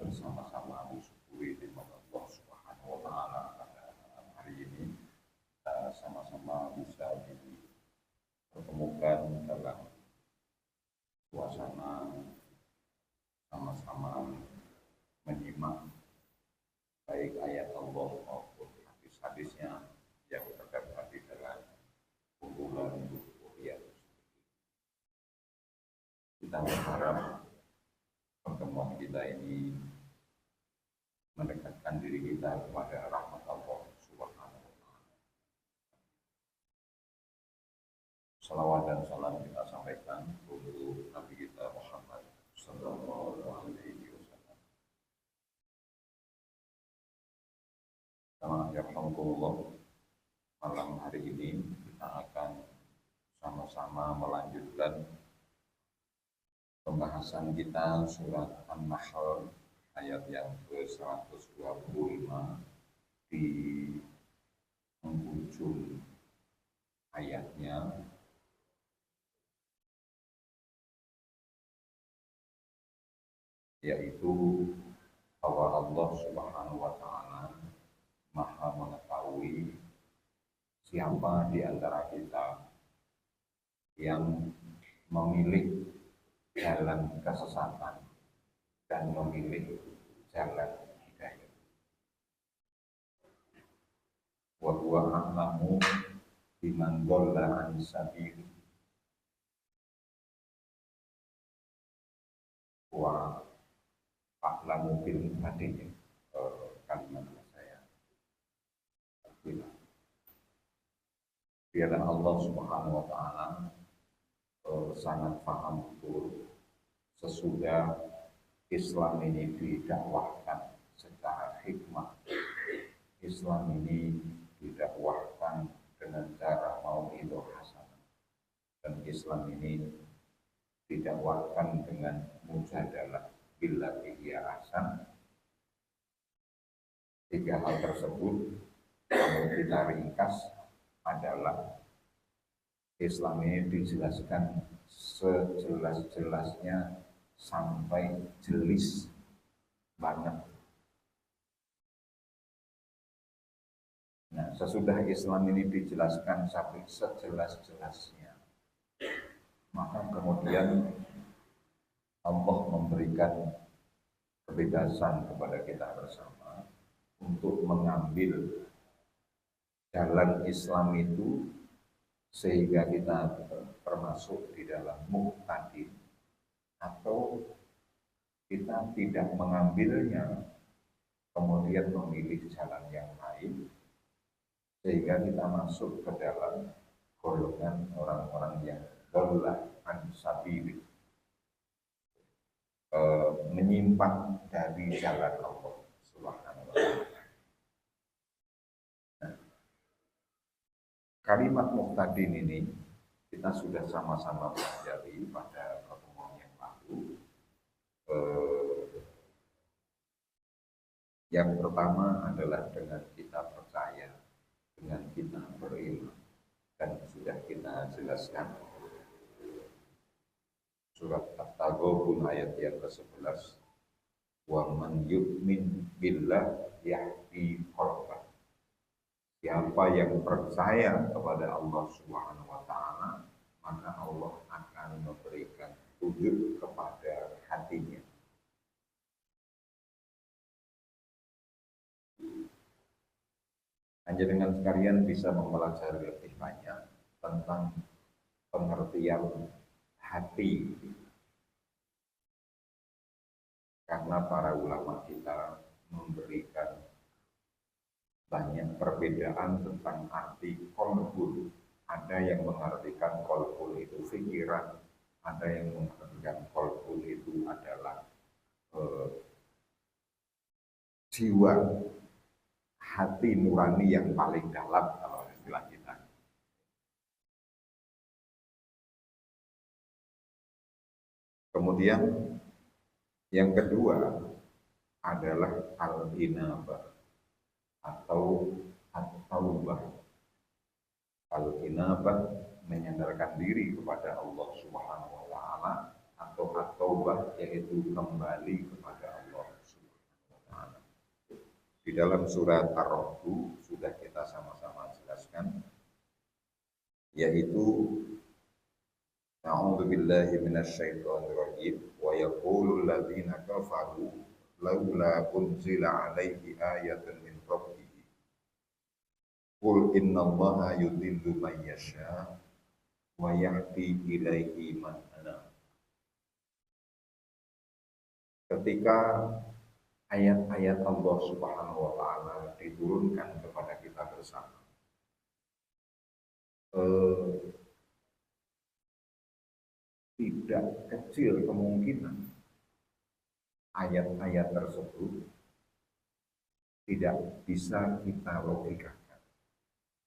bersama-sama bersyukuri nikmat Allah Subhanahu wa taala pada hari ini kita sama-sama bisa dipertemukan dalam suasana sama-sama menyimak baik ayat Allah maupun hadis-hadisnya yang terdapat di dalam kumpulan buku yang kita berharap pertemuan kita ini mendekatkan diri kita kepada rahmat Allah Subhanahu wa taala. Salawat dan salam kita sampaikan untuk Nabi kita Muhammad sallallahu alaihi wasallam. Alhamdulillah, malam hari ini kita akan sama-sama melanjutkan pembahasan kita surat An-Nahl ayat yang ke-125 di penghujung ayatnya yaitu bahwa Allah Subhanahu wa taala Maha mengetahui siapa di antara kita yang memilih jalan kesesatan dan memilih jalan hidayah. Wa huwa a'lamu biman dhalla 'an sabili wa a'lamu bil muhtadin. Kalimat saya biarlah Allah Subhanahu wa taala sangat paham betul sesudah Islam ini didakwahkan secara hikmah. Islam ini didakwahkan dengan cara mau'idhah hasanah, dan Islam ini didakwahkan dengan mujadalah billati hiya ahsan. Tiga hal tersebut kalau kita ringkas adalah Islam ini dijelaskan sejelas-jelasnya sampai jelas banget. Nah, sesudah Islam ini dijelaskan sampai sejelas-jelasnya, maka kemudian Allah memberikan kebebasan kepada kita bersama untuk mengambil jalan Islam itu sehingga kita termasuk di dalam muhtadin, atau kita tidak mengambilnya kemudian memilih jalan yang lain sehingga kita masuk ke dalam golongan orang-orang yang dhalla an sabili, menyimpang dari jalan Allah Subhanahu wa taala. Kalimat muhtadin ini kita sudah sama-sama pelajari pada pertemuan yang lalu. Yang pertama adalah dengan kita percaya, dengan kita beriman, dan sudah kita jelaskan surat At-Taghabun ayat yang ke-11, wa man yu'min billah yahdi qalbah. Siapa yang percaya kepada Allah Subhanahu wa taala, maka Allah akan memberikan petunjuk kepada hatinya. Hanya dengan sekalian bisa mempelajari lebih banyak tentang pengertian hati, karena para ulama kita memberikan banyak perbedaan tentang arti qalbul. Ada yang mengartikan qalbul itu pikiran, ada yang mengartikan qalbul itu adalah jiwa, hati nurani yang paling dalam kalau istilah kita. Kemudian yang kedua adalah al-inabah atau at-taubah. Al-inabah menyandarkan diri kepada Allah Subhanahu wa taala, atau at-taubah yaitu kembali kepada Allah Subhanahu wa taala. Di dalam surat Ar-Rahdu sudah kita sama-sama jelaskan, yaitu A'udzu billahi minasyaitonir rajim wa yaqulul ladzina kafaru laula unzila alaihi ayatun min rabbih qul innallaha yudhillu man yasha wa yahdi ilaihi man anab. Ketika ayat-ayat Allah Subhanahu wa taala diturunkan kepada kita bersama, tidak kecil kemungkinan ayat-ayat tersebut tidak bisa kita logikakan,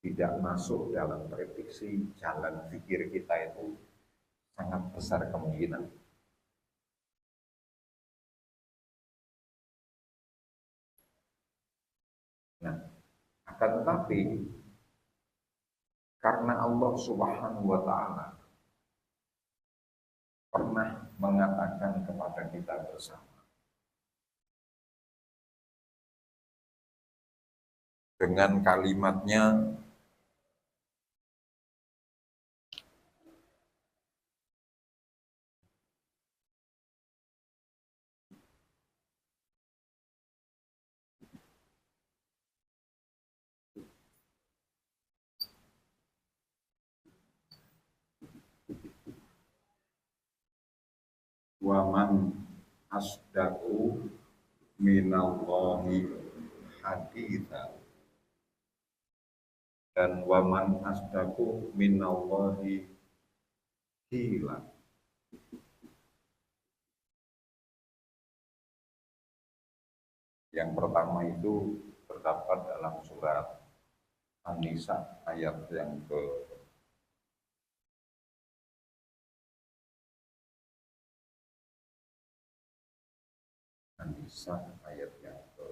tidak masuk dalam prediksi jalan pikir kita, itu sangat besar kemungkinan. Nah, akan tetapi karena Allah Subhanahu wa taala pernah mengatakan kepada kita bersama dengan kalimatnya, wa man asdaqu minallahi haditha, dan wa man asdaqu minallahi qila. Yang pertama itu terdapat dalam surat An-Nisa ayat yang ke An-Nisa ayat yang ke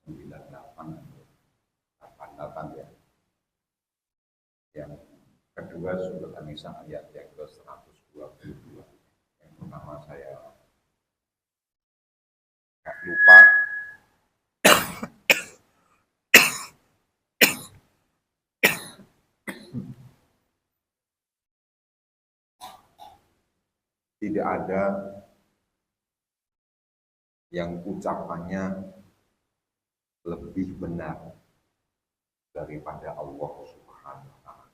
98 88 ya. Yang kedua surat An-Nisa ayat yang ke 122. Yang pertama saya lupa. Tidak ada yang ucapannya lebih benar daripada Allah Subhanahu wa taala.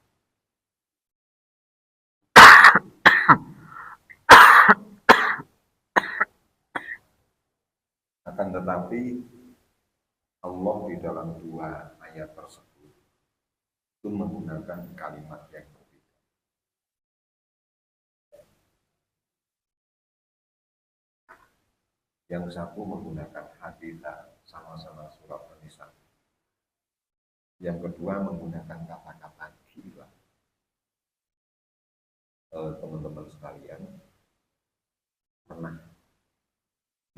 Akan tetapi Allah di dalam dua ayat tersebut itu menggunakan kalimat yang berbeda. Yang satu menggunakan haditha, sama-sama surat An-Nisa. Yang kedua menggunakan kata-kata gila. Teman-teman sekalian pernah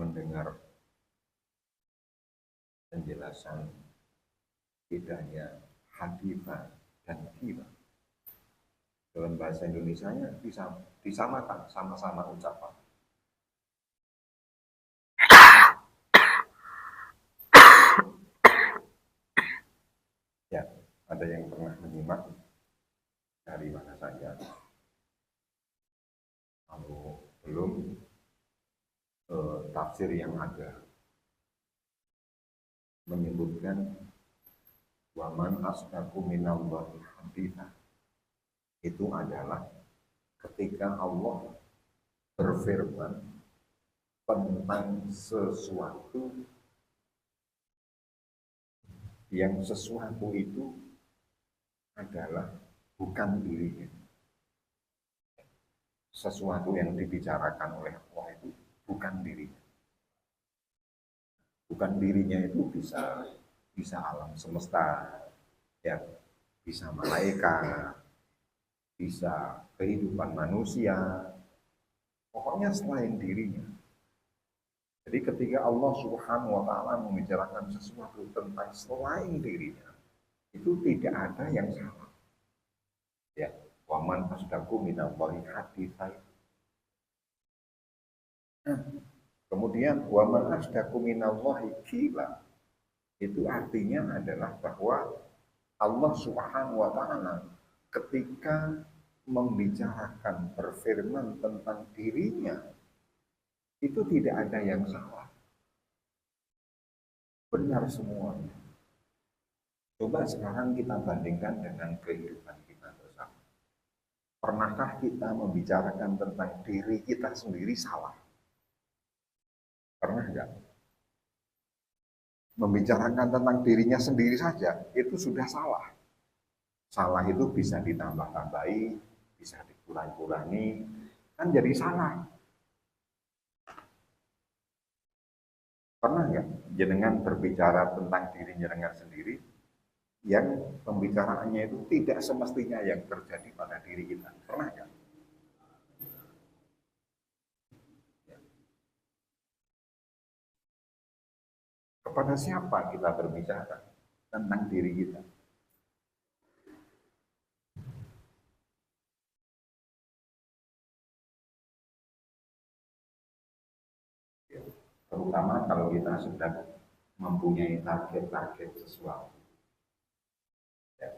mendengar penjelasan bedanya haditha dan gila? Dalam bahasa Indonesianya disamakan, sama-sama ucapan. Ya, ada yang pernah menyimak dari mana saja? Kalau belum, tafsir yang ada menyebutkan waman asdaqu minallahi haditha, itu adalah ketika Allah berfirman tentang sesuatu yang sesuatu itu adalah bukan dirinya. Sesuatu yang dibicarakan oleh Allah itu bukan dirinya. Bukan dirinya itu bisa alam semesta, ya, bisa malaikat, bisa kehidupan manusia, pokoknya selain dirinya. Jadi ketika Allah Subhanahu wa taala membicarakan sesuatu tentang selain dirinya, itu tidak ada yang salah. Ya, waman asdaqu minallahi haditsa. Nah, Kemudian wa man asdaqu minallahi qila. Itu artinya adalah bahwa Allah Subhanahu wa taala ketika membicarakan berfirman tentang dirinya itu tidak ada yang salah. Benar semuanya. Coba sekarang kita bandingkan dengan kehidupan kita bersama. Pernahkah kita membicarakan tentang diri kita sendiri salah? Pernah nggak? Membicarakan tentang dirinya sendiri saja, itu sudah salah. Salah itu bisa ditambah-tambahi, bisa dikurang-kurangi, kan jadi salah. Pernah nggak jenengan berbicara tentang diri jenengan sendiri, yang pembicaraannya itu tidak semestinya yang terjadi pada diri kita? Pernah nggak? Kepada siapa kita berbicara tentang diri kita? Terutama kalau kita sedang mempunyai target-target sesuatu. Ya.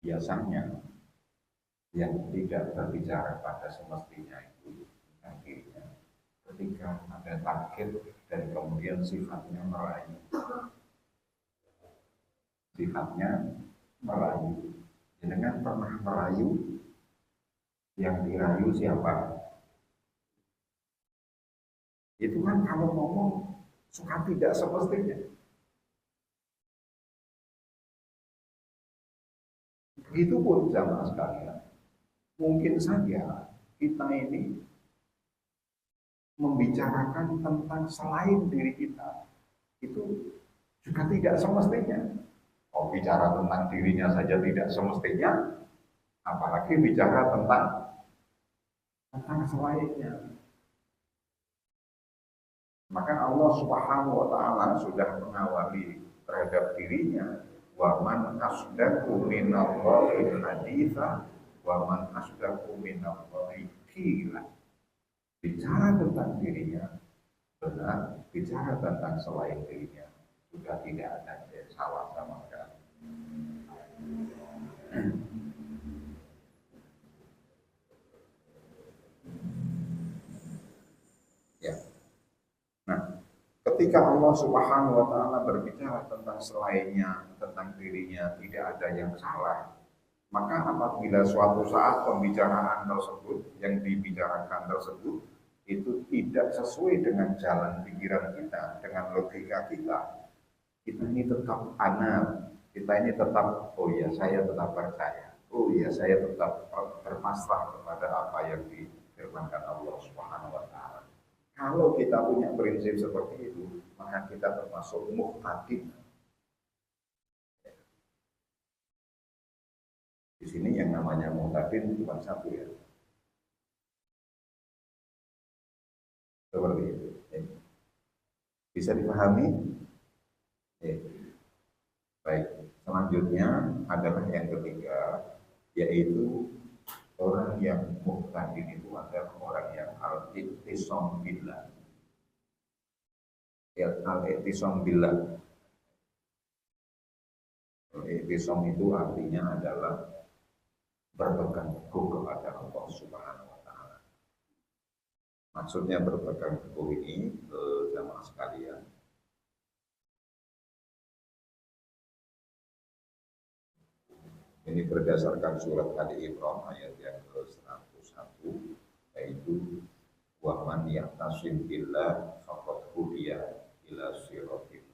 Biasanya yang tidak berbicara pada semestinya itu tentang dirinya. Ketika ada target dan kemudian sifatnya merayu. Sifatnya merayu. Jenengan pernah merayu? Yang dirayu siapa? Itu kan kalau ngomong suka tidak semestinya. Begitupun jamaah sekalian. Mungkin saja kita ini membicarakan tentang selain diri kita. Itu juga tidak semestinya. Mau bicara tentang dirinya saja tidak semestinya, apalagi bicara tentang selainnya. Maka Allah Subhanahu wa taala sudah mengawali terhadap dirinya, wa man asdaqu minallahi haditsa wa man asdaqu minallahi qila. Bicara tentang dirinya benar, bicara tentang selain dirinya sudah tidak ada yang salah sama sekali. Ya. Nah, ketika Allah Subhanahu wa taala berbicara tentang selainnya, tentang dirinya tidak ada yang salah, maka apabila suatu saat pembicaraan tersebut yang dibicarakan tersebut itu tidak sesuai dengan jalan pikiran kita, dengan logika kita, kita ini tetap anal, kita ini tetap, oh ya saya tetap percaya, oh ya saya tetap berpasrah kepada apa yang difirmankan Allah Subhanahu wa taala. Kalau kita punya prinsip seperti itu, maka kita termasuk muhtadin. Di sini yang namanya muhtadin bukan satu ya. Seperti itu. Bisa dipahami? Baik. Selanjutnya adalah yang ketiga, yaitu orang yang muhtadin itu adalah orang yang al-ittisam billah. Al-ittisam billah. Al-ittisam itu artinya adalah berpegang teguh kepada Allah Subhanahu wa taala. Maksudnya berpegang teguh ini jamaah sekalian. Ini berdasarkan surat Ali Imran ayat yang ke-101, yaitu wa man ya'tasim billah faqad hudiya ila siratal mustaqim.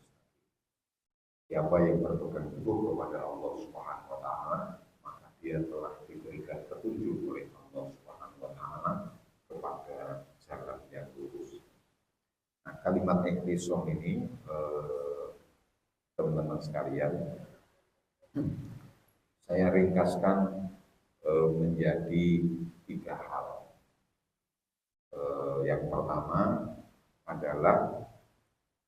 Siapa yang berpegang teguh kepada Allah Subhanahu wa taala, maka dia telah diberikan petunjuk oleh Allah Subhanahu wa taala kepada jalan yang lurus. Nah, kalimat iktisam ini teman-teman sekalian, saya ringkaskan menjadi 3 hal. Yang pertama adalah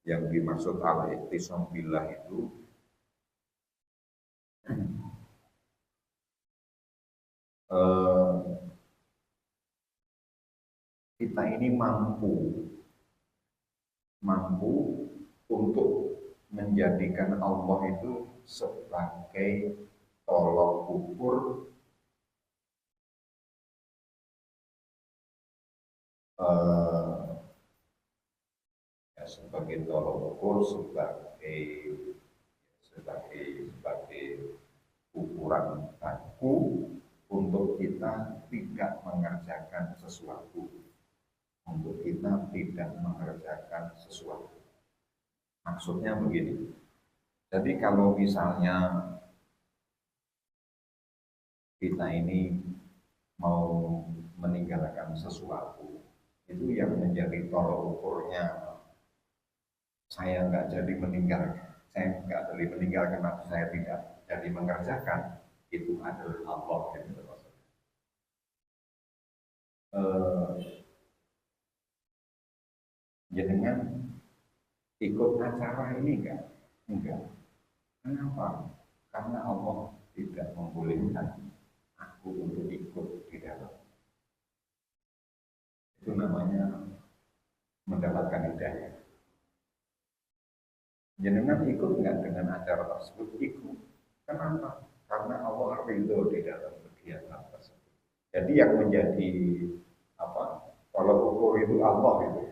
yang dimaksud al-iktisam billah itu kita ini mampu mampu untuk menjadikan Allah itu sebagai tolok ukur eh, ya, sebagai tolok ukur sebagai ukuran baku untuk kita tidak mengerjakan sesuatu, untuk kita tidak mengerjakan sesuatu. Maksudnya begini, jadi kalau misalnya kita ini mau meninggalkan sesuatu, itu yang menjadi tolok ukurnya saya nggak jadi meninggalkan, saya nggak jadi meninggalkan atau saya tidak jadi mengerjakan, itu adalah Allah yang berkuasa. Jangan ikut acara ini enggak. Kenapa? Karena Allah tidak membolehkan aku untuk ikut di dalam. Itu namanya mendapatkan hidayah. Jenengan ikut enggak dengan acara tersebut? Ikut. Kenapa? Karena Allah ridho di dalam kegiatan tersebut. Jadi yang menjadi apa? Kalau ukur itu Allah itu.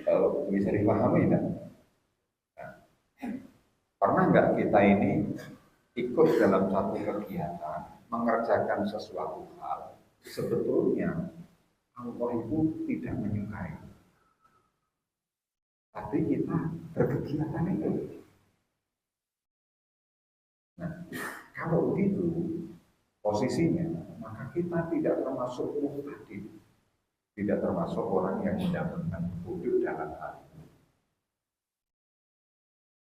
Kalau bisa dipahami kan? Nah, pernah nggak kita ini ikut dalam satu kegiatan, mengerjakan sesuatu hal, sebetulnya Allah itu tidak menyukai. Tapi kita berkegiatan itu. Nah, kalau begitu posisinya, maka kita tidak termasuk muhtadi, tidak termasuk orang yang mendapatkan petunjuk dalam hal ini.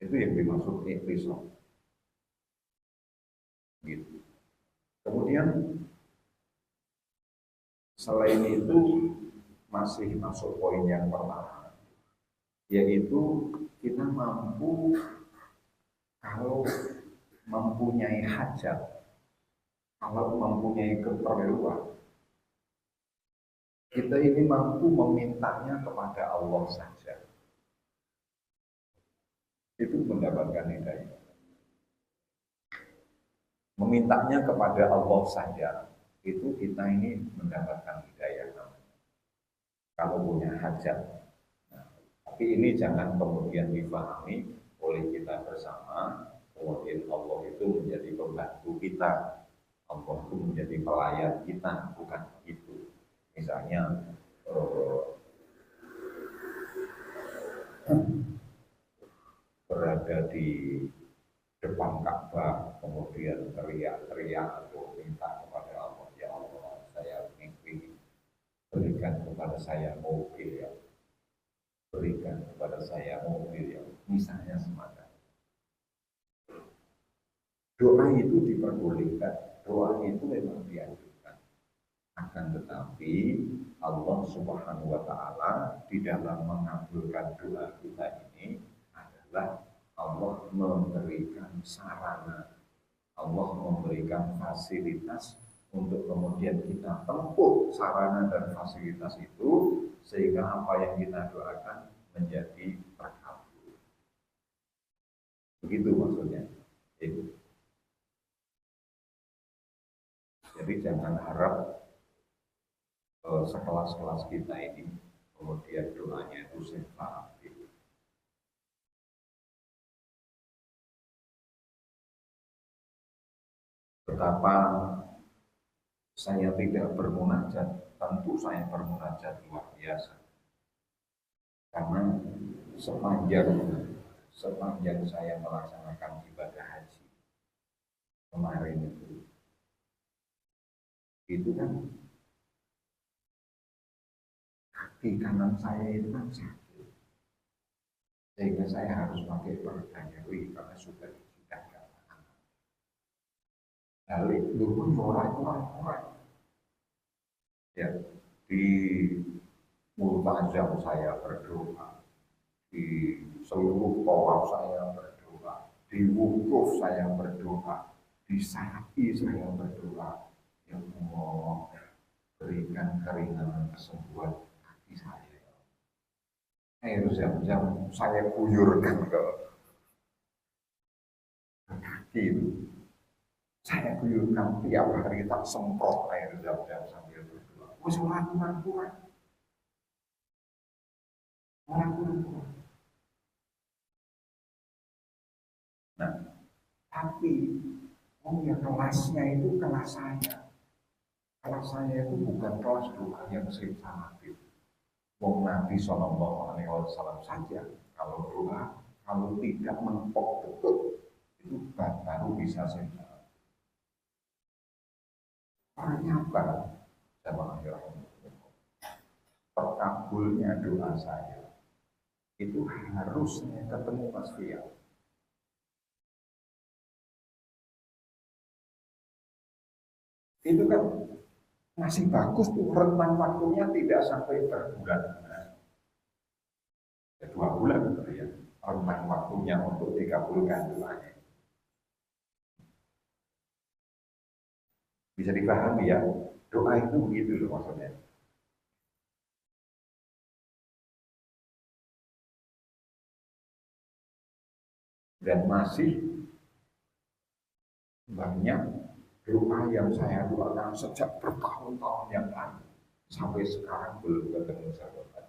Itu yang dimaksud episode. Gitu. Kemudian selain itu masih masuk poin yang pertama, yaitu kita mampu kalau mempunyai hajat, kalau mempunyai keperluan, kita ini mampu memintanya kepada Allah saja. Itu mendapatkan hidayah. Memintanya kepada Allah saja, itu kita ini mendapatkan hidayah. Kalau punya hajat. Nah, tapi ini jangan kemudian dipahami oleh kita bersama, kemudian Allah itu menjadi pembantu kita, Allah itu menjadi pelayan kita, bukan begitu. Misalnya berada di depan Ka'bah, kemudian teriak-teriak atau minta kepada Allah, ya Allah, saya ingin berikan kepada saya mobil ya, berikan kepada saya mobil ya, misalnya semacam. Doa itu diperbolehkan, doa itu memang dianjurkan. Akan tetapi Allah Subhanahu wa Ta'ala di dalam mengabulkan doa kita ini adalah Allah memberikan sarana, Allah memberikan fasilitas untuk kemudian kita tempuh sarana dan fasilitas itu sehingga apa yang kita doakan menjadi terkabul. Begitu maksudnya. Itu. Jadi jangan harap sekelas-kelas kita ini kemudian doanya itu sifat. Betapa saya tidak bermunajat, tentu saya bermunajat luar biasa. Karena sepanjang saya melaksanakan ibadah haji kemarin itu kan kaki kanan saya itu kan sakit, sehingga saya harus pakai perganyawi karena sudah tidak tahan. Balik dulu orang ya di multazam saya berdoa, di seluruh tawaf saya berdoa, di wukuf saya berdoa, di sa'i saya berdoa, ya Allah berikan keringanan kesembuhan kaki saya. Air Zam-Zam saya guyurkan ke kaki itu. Saya guyurkan tiap hari tak semprot air Zam-Zam sambil berdoa. Wes orang kurang. Nah, tapi ya kelasnya itu kelas saya. Kelas saya itu bukan kelas doa yang sistematis. Wong Nabi Shallallahu Alaihi Wasallam saja kalau doa, kalau tidak mentok betul itu baru bisa sistematis. Ternyata jamaah terkabulnya doa saya itu harusnya ketemu Mas Fia. Itu kan masih bagus tuh, rentang waktunya tidak sampai berbulan. Ya, 2 bulan gitu ya, rentang waktunya untuk dikabulkan doanya. Bisa dipahami ya, doa itu begitu loh maksudnya. Dan masih banyak doa yang saya doakan sejak bertahun-tahun yang lalu sampai sekarang belum ketemu sahabat.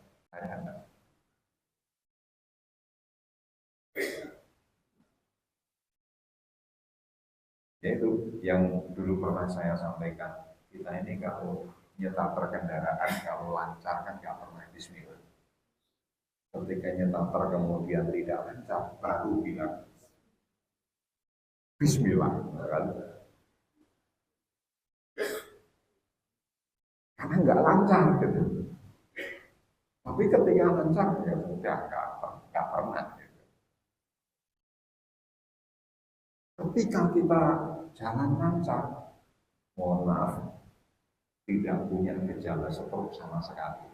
Yaitu yang dulu pernah saya sampaikan, kita ini kalau nyetak perkendaraan kalau lancar kan nggak pernah bismillah. Ketika nyetar kemudian tidak lancar baru bilang bismillah kan? Karena nggak lancar gitu. Tapi ketika lancar ya sudah nggak pernah gitu. Ketika kita jalan lancar, mohon maaf, tidak punya gejala stroke sama sekali.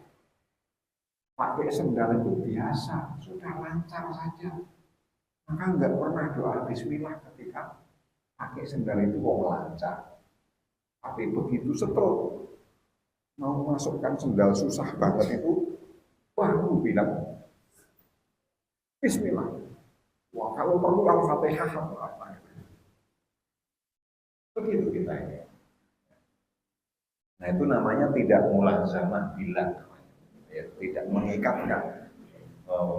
Pakai sendal itu biasa, sudah lancar saja. Maka nggak pernah doa bismillah ketika pakai sendal itu mau lancar. Tapi begitu stroke, mau masukkan sendal susah banget itu, baru bilang bismillah. Wah, kalau perlu Al-Fatihah atau apa. Begitu kita ini. Nah itu namanya tidak mulazamah billah, ya, tidak mengikatkan,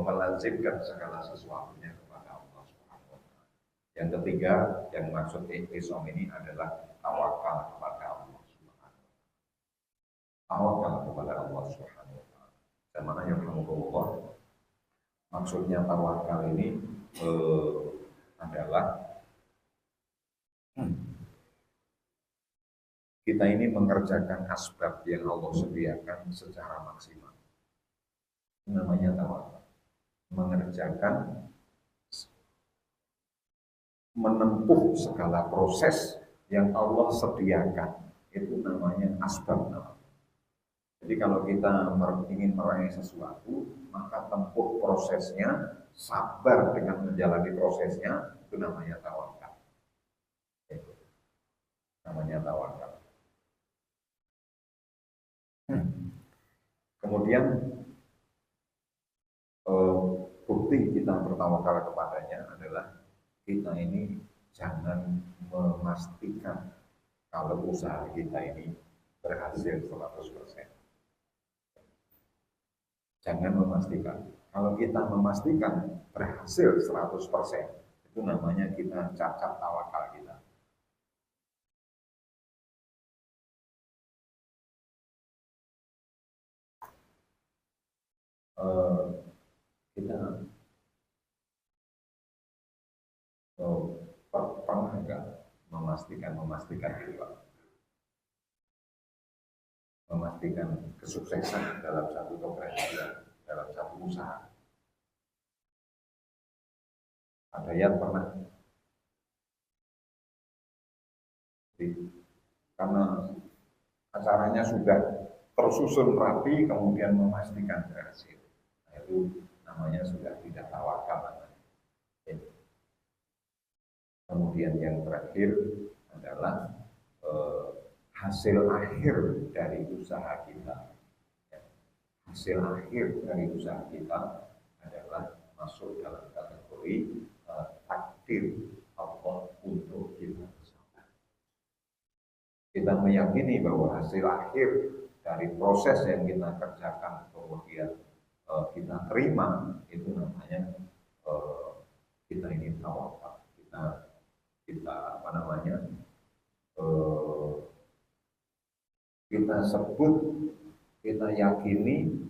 melazimkan segala sesuatunya kepada Allah Subhanahu wa Ta'ala. Yang ketiga, yang maksud ihtisam ini adalah tawakal kepada Allah Subhanahu wa Ta'ala. Tawakal kepada Allah Subhanahu wa Ta'ala. Dan mana yang Allah, maksudnya tawakal ini adalah kita ini mengerjakan asbab yang Allah sediakan secara maksimal. Namanya tawakal. Mengerjakan, menempuh segala proses yang Allah sediakan. Itu namanya asbab. Jadi kalau kita ingin meraih sesuatu, maka tempuh prosesnya, sabar dengan menjalani prosesnya, itu namanya tawakal. Itu namanya tawakal. Kemudian bukti kita bertawakal kepadanya adalah kita ini jangan memastikan kalau usaha kita ini berhasil 100%. Jangan memastikan. Kalau kita memastikan berhasil 100%, itu namanya kita cacat tawakal kita. Kita pernah enggak memastikan gitu Pak, memastikan kesuksesan dalam satu keberhasilan, dalam satu usaha. Ada yang pernah? Jadi, karena acaranya sudah tersusun rapi, kemudian memastikan berhasil. Nah, itu namanya sudah tidak tawakal. Kemudian yang terakhir adalah hasil akhir dari usaha kita. hasil akhir dari usaha kita adalah masuk dalam kategori takdir Allah untuk kita bersama. Kita meyakini bahwa hasil akhir dari proses yang kita kerjakan kemudian kita terima, itu namanya kita ini tawakal. Kita apa namanya? Kita sebut, kita yakini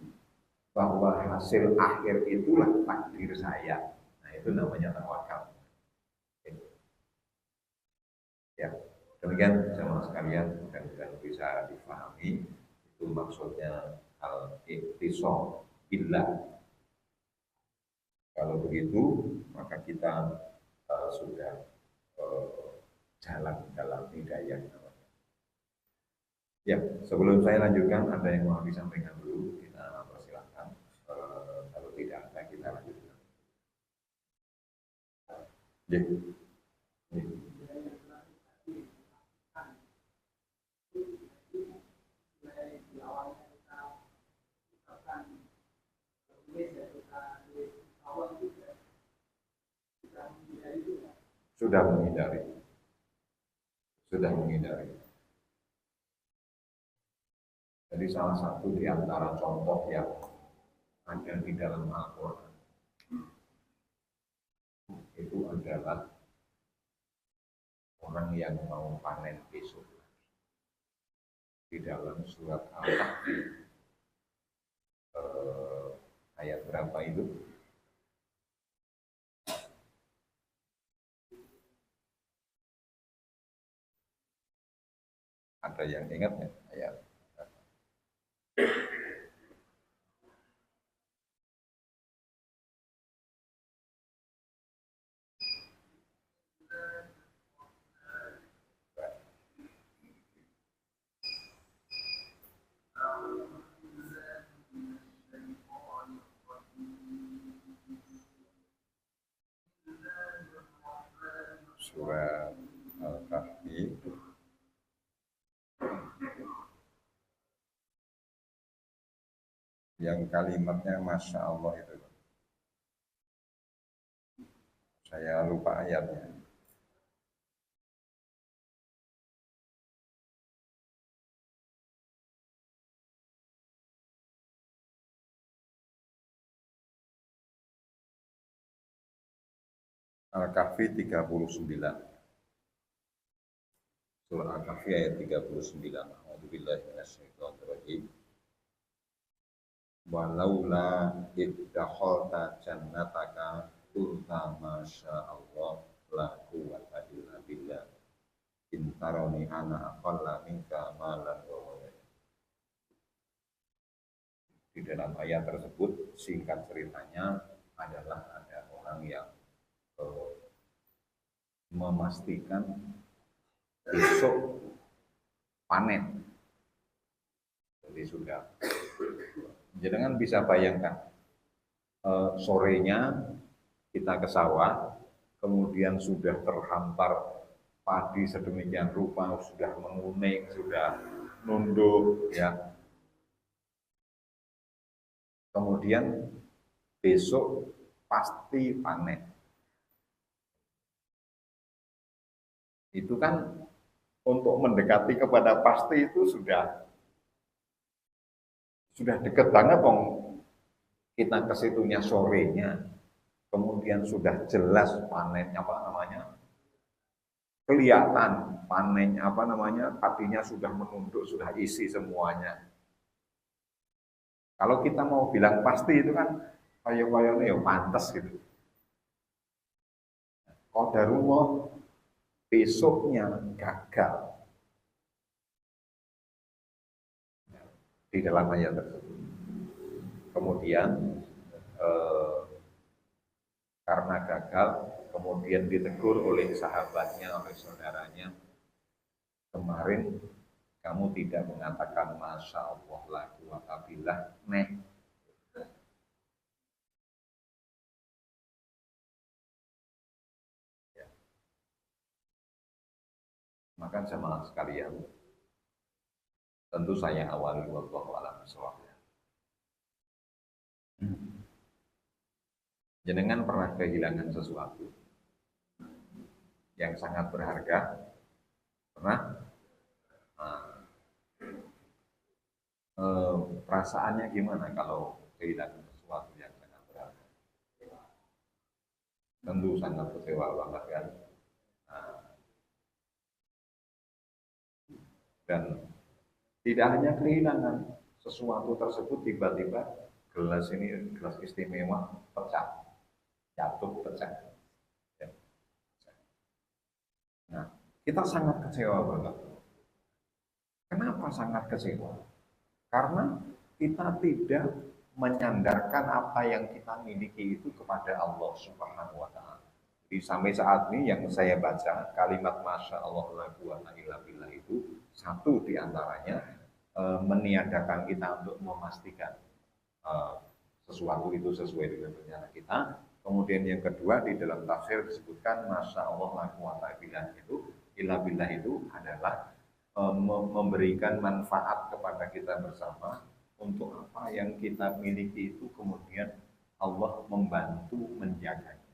bahwa hasil akhir itulah takdir saya. Nah, itu namanya tawakal. Ya, demikian jemaah sekalian, mudah-mudahan bisa difahami. Itu maksudnya al-ikhtisam billah. Kalau begitu, maka kita sudah jalan dalam hidayah. Ya, sebelum saya lanjutkan, ada yang mau disampaikan dulu, kita persilahkan. Kalau tidak ada, kita lanjutkan. Ya. Ya. Sudah menghindari. Sudah menghindari. Jadi salah satu di antara contoh yang ada di dalam Al-Quran itu adalah orang yang mau panen besok. Di dalam surat Al-Kahfi ayat berapa itu? Ada yang ingat ya? Ayat surat Al-Kahfi yang kalimatnya Masya Allah itu. Saya lupa ayatnya. Al-Kahfi 39. Surah Al-Kahfi ayat 39. A'udzubillahi minasyaitonirrajim. Walaula iddakhalta jannataka qulta masya Allah la quwwata illa billah. Intaroni ana aqalla minka malan wa walad. Di dalam ayat tersebut singkat ceritanya adalah ada orang yang memastikan besok panen. Jadi sudah, jangan bisa bayangkan sorenya kita ke sawah, kemudian sudah terhampar padi sedemikian rupa, sudah menguning, sudah nunduk, ya. Kemudian besok pasti panen. Itu kan untuk mendekati kepada pasti itu sudah dekat banget dong. Kita ke situnya sorenya, kemudian sudah jelas panennya apa namanya, kelihatan panennya apa namanya, padinya sudah menunduk, sudah isi semuanya. Kalau kita mau bilang pasti itu kan kayak-kayaknya ya pantas gitu. Qadarullah besoknya gagal di dalam ayat tersebut. Kemudian karena gagal, kemudian ditegur oleh sahabatnya, oleh saudaranya, kemarin kamu tidak mengatakan Masya Allah la quwwata billah, nek. Ya. Maka jemaah sekalian, tentu saya awali wallahu a'lam bishawab. Jenengan pernah kehilangan sesuatu yang sangat berharga? Pernah? Nah, perasaannya gimana kalau kehilangan sesuatu yang sangat berharga? Tentu sangat kecewa banget kan? Nah, dan tidak hanya kehilangan sesuatu tersebut, tiba-tiba gelas ini, gelas istimewa, pecah, jatuh, pecah. Ya. Nah, kita sangat kecewa banget. Kenapa sangat kecewa? Karena kita tidak menyandarkan apa yang kita miliki itu kepada Allah Subhanahu wa Ta'ala. Jadi sampai saat ini yang saya baca kalimat Masya Allah la quwata illa billah itu satu diantaranya meniadakan kita untuk memastikan eh, sesuatu itu sesuai dengan rencana kita. Kemudian yang kedua di dalam tafsir disebutkan Masya Allah la quwata illa billah itu adalah memberikan manfaat kepada kita bersama untuk apa yang kita miliki itu kemudian Allah membantu menjaganya.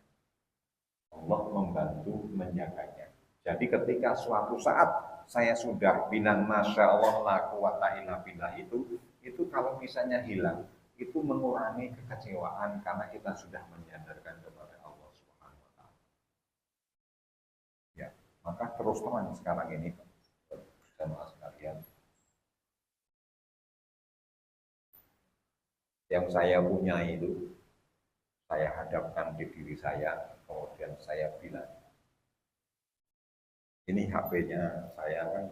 Allah membantu menjaganya. Jadi ketika suatu saat saya sudah bilang Masya Allah la quwata illa billah itu kalau misalnya hilang, itu mengurangi kekecewaan karena kita sudah menyandarkan kepada Allah Subhanahu wa Ta'ala. Ya, maka terus terang sekarang ini jamaah sekalian, yang saya punya itu saya hadapkan di diri saya, kemudian saya bilang, ini HP-nya saya kan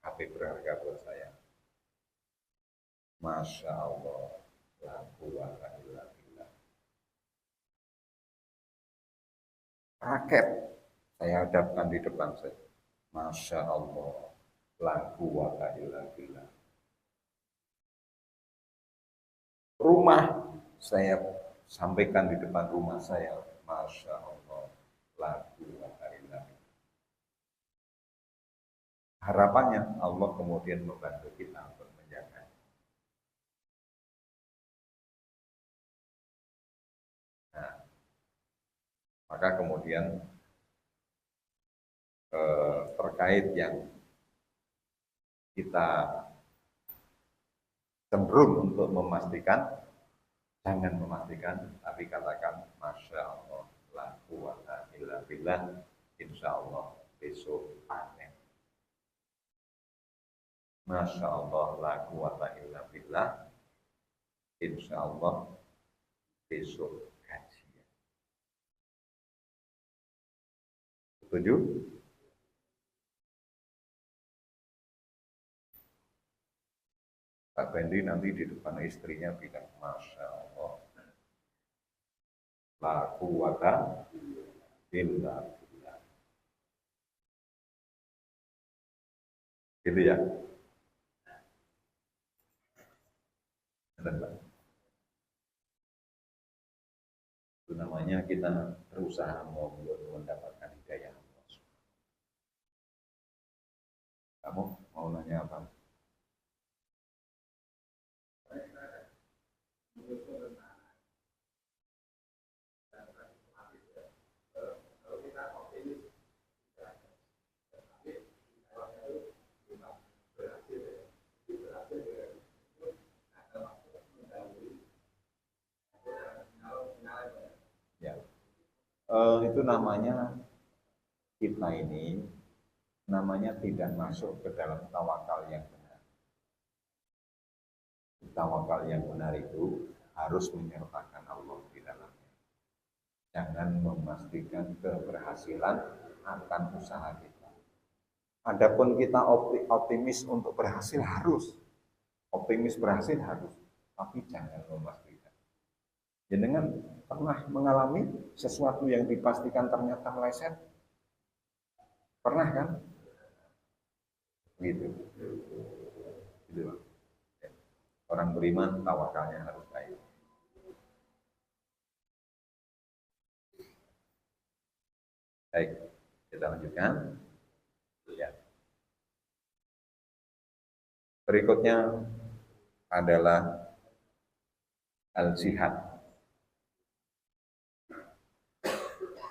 HP berharga buat saya. Masya Allah, la quwata illa billah. Raket saya hadapkan di depan saya. Masya Allah, la quwata illa billah. Rumah saya sampaikan di depan rumah saya. Masya Allah, la quwata illa billah. Harapannya Allah kemudian membantu kita untuk menjaga. Nah, maka kemudian terkait yang kita cenderung untuk memastikan, jangan memastikan, tapi katakan Masya Allah, la quwata illa billah, insya Allah besok panen. Masya Allah, la quwata illa billah, insya Allah besok gajian. Setuju? Pak Bendi nanti di depan istrinya bilang, Masya Allah, la quwata illa billah. Gitu ya? Itu namanya kita berusaha mendapatkan hidayah Allah. Kamu mau nanya apa? Ya, itu namanya kita ini namanya tidak masuk ke dalam tawakal yang benar. Tawakal yang benar itu harus menyertakan Allah di dalamnya. Jangan memastikan keberhasilan akan usaha kita. Adapun kita optimis untuk berhasil harus, optimis berhasil harus, tapi jangan memastikan. Jenengan pernah mengalami sesuatu yang dipastikan ternyata meleset? Pernah kan? Gitu. Gitu. Orang beriman tawakalnya harus baik. Baik, kita lanjutkan. Ya. Berikutnya adalah al-jihad.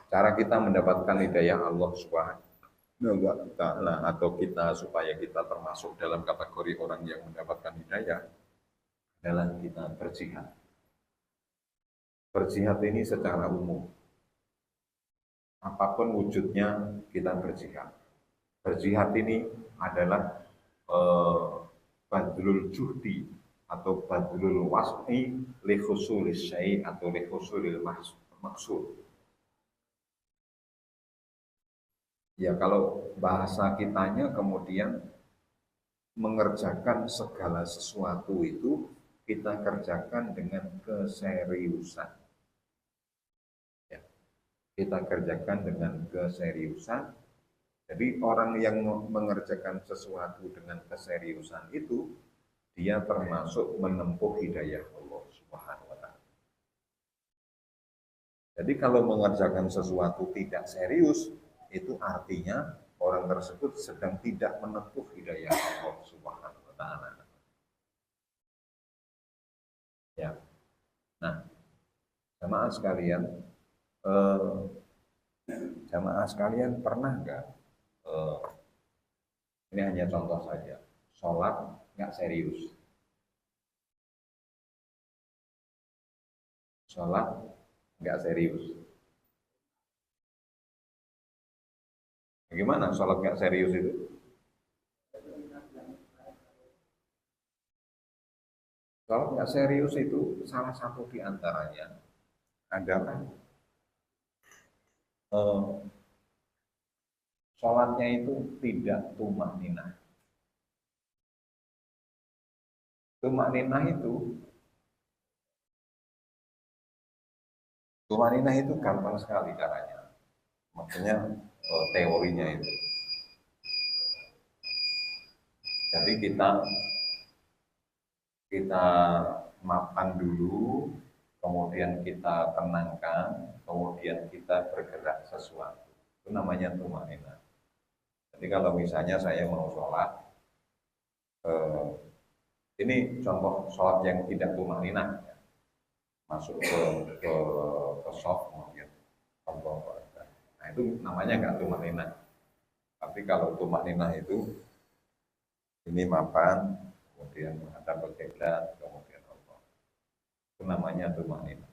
Cara kita mendapatkan hidayah Allah Subhanahu wa Ta'ala atau kita supaya kita termasuk dalam kategori orang yang mendapatkan hidayah adalah kita berjihad. Berjihad ini secara umum. Apapun wujudnya kita berjihad. Berjihad ini adalah badlul juhdi atau badlul was'i li khusulis syai' atau li khusulil maksud. Ya kalau bahasa kitanya kemudian mengerjakan segala sesuatu itu kita kerjakan dengan keseriusan. Ya, kita kerjakan dengan keseriusan. Jadi orang yang mengerjakan sesuatu dengan keseriusan itu dia termasuk menempuh hidayah Allah Subhanahu wa Ta'ala. Jadi kalau mengerjakan sesuatu tidak serius, itu artinya orang tersebut sedang tidak menempuh hidayah Allah Subhanahu wa Ta'ala. Ya. Nah, jamaah sekalian pernah nggak? Ini hanya contoh saja. Sholat nggak serius. Sholat nggak serius. Bagaimana sholat nggak serius itu? Sholat nggak serius itu salah satu di antaranya adalah sholatnya itu tidak tumakninah. Tumakninah itu gampang sekali caranya. Maksudnya teorinya itu. Jadi kita mapan dulu, kemudian kita tenangkan, kemudian kita bergerak sesuatu. Itu namanya tumakninah. Jadi kalau misalnya saya mau sholat, ini contoh sholat yang tidak tumakninah, masuk ke soft kemudian Allah. Nah itu namanya nggak tumakninah. Tapi kalau tumakninah itu ini mapan, kemudian menghadap ke kiblat, kemudian Allah. Itu namanya tumakninah.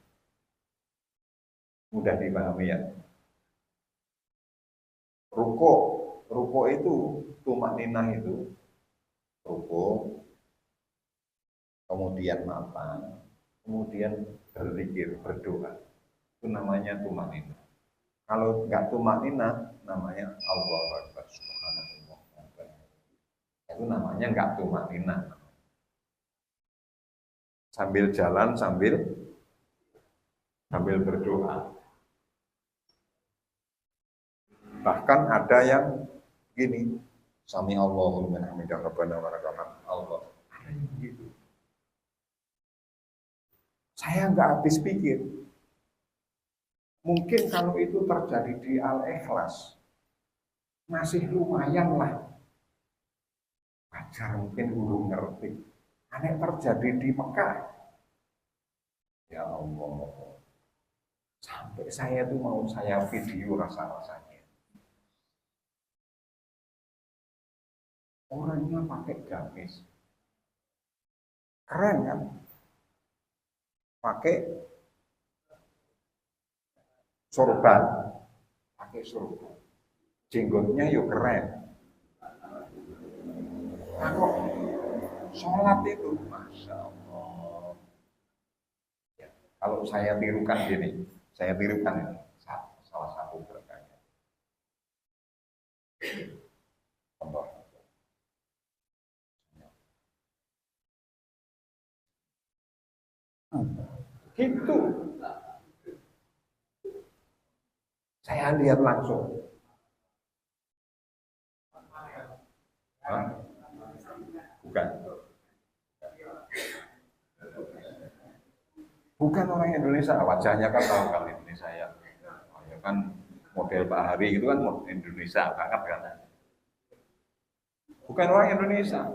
Mudah dipahami ya. Ruko itu tumakninah itu ruko, kemudian mapan, kemudian berzikir, berdoa. Itu namanya tumakninah. Kalau nggak tumakninah, namanya Allahu Akbar Subhanallah. Itu namanya nggak tumakninah. Sambil jalan, sambil berdoa. Bahkan ada yang gini, Sami Allahu liman hamidah rabbana wa lakal hamd. Allah. Ada yang gitu. Saya nggak habis pikir. Mungkin kalau itu terjadi di Al-Ikhlas, masih lumayan lah. Wajar mungkin belum ngerti. Aneh terjadi di Mekah. Ya Allah. Sampai saya tuh mau saya video rasa-rasanya. Orangnya pakai gamis. Keren kan? Pakai sorban. Pakai sorban. Jenggotnya yuk keren. Kalau sholat itu, Masya Allah. Ya, kalau saya tirukan gini, ini salah satu berkahnya. Contoh. Gitu. Saya lihat langsung. Hah? Bukan. Bukan orang Indonesia, wajahnya kan tahu kali ini saya. Ya kan model Pak Hari itu kan Indonesia banget kan. Bukan orang Indonesia.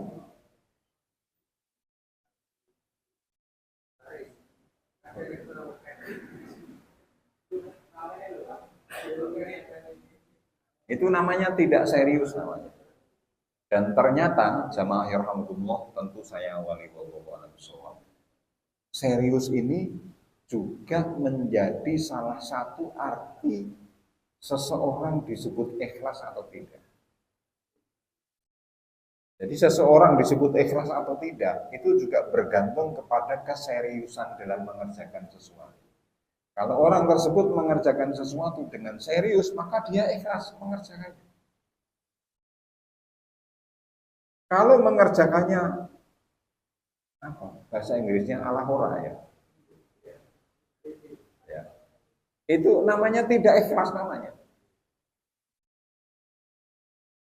Itu namanya tidak serius namanya. Dan ternyata jamaah yarhamukumullah, tentu saya wali wallahu serius ini juga menjadi salah satu arti seseorang disebut ikhlas atau tidak. Jadi seseorang disebut ikhlas atau tidak itu juga bergantung kepada keseriusan dalam mengerjakan sesuatu. Kalau orang tersebut mengerjakan sesuatu dengan serius, maka dia ikhlas mengerjakannya. Kalau mengerjakannya apa? Bahasa Inggrisnya ala hora ya. Ya. Itu namanya tidak ikhlas namanya.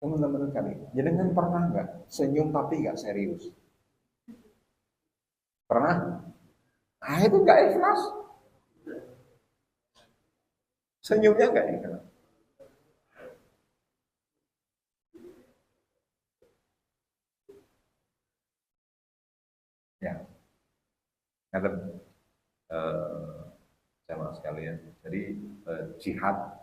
Teman-teman kali, jenengan pernah nggak senyum tapi nggak serius? Pernah? Ah itu nggak ikhlas. Senyumnya nggak ikhlas. Ya, ngerti jamaah sekalian. Jadi jihad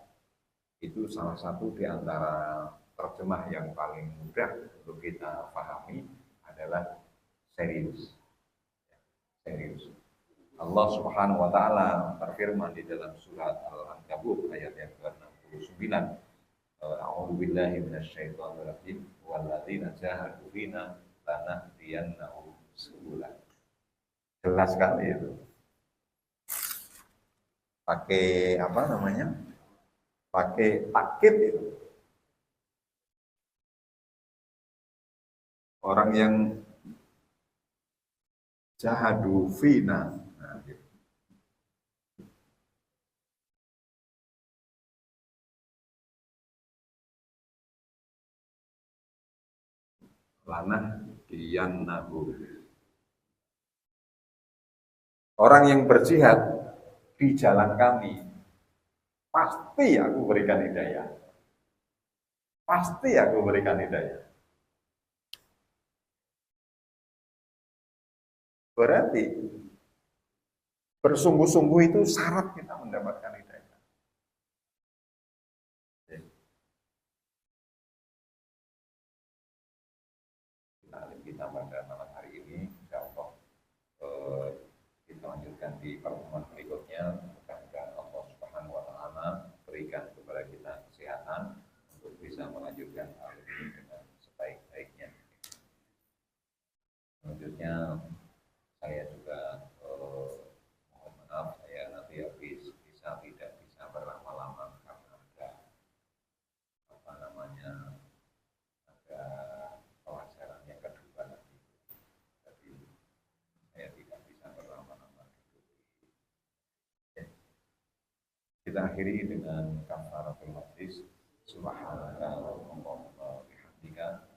itu salah satu di antara terjemah yang paling mudah untuk kita pahami adalah serius. Serius. Allah Subhanahu wa taala berfirman di dalam surat Al-Ankabut ayat yang ke-69, A'udzu billahi minasyaitonir rajim walladzina jahadu fina lanahdiyannahum subulana. Jelas sekali itu. Pakai apa namanya? Pakai takkid itu. Orang yang jahadu fina. Nah, gitu. Lanahdiyannahum. Orang yang berjihad di jalan kami, pasti aku berikan hidayah. Pasti aku berikan hidayah. Berarti bersungguh-sungguh itu syarat kita mendapatkan hidayah. Kita pada malam hari ini, insya Allah kita lanjutkan di pertemuan berikutnya. Mudah-mudahan Allah Subhanahu Wa Taala berikan kepada kita kesehatan untuk bisa melanjutkan hal ini dengan sebaik-baiknya. Selanjutnya saya juga mohon maaf saya nanti habis tidak bisa berlama-lama karena ada apa namanya ada pelajaran yang kedua nanti. Jadi saya tidak bisa berlama-lama. Kita akhiri dengan kafaratul majlis. Subhanaka wa bihamdika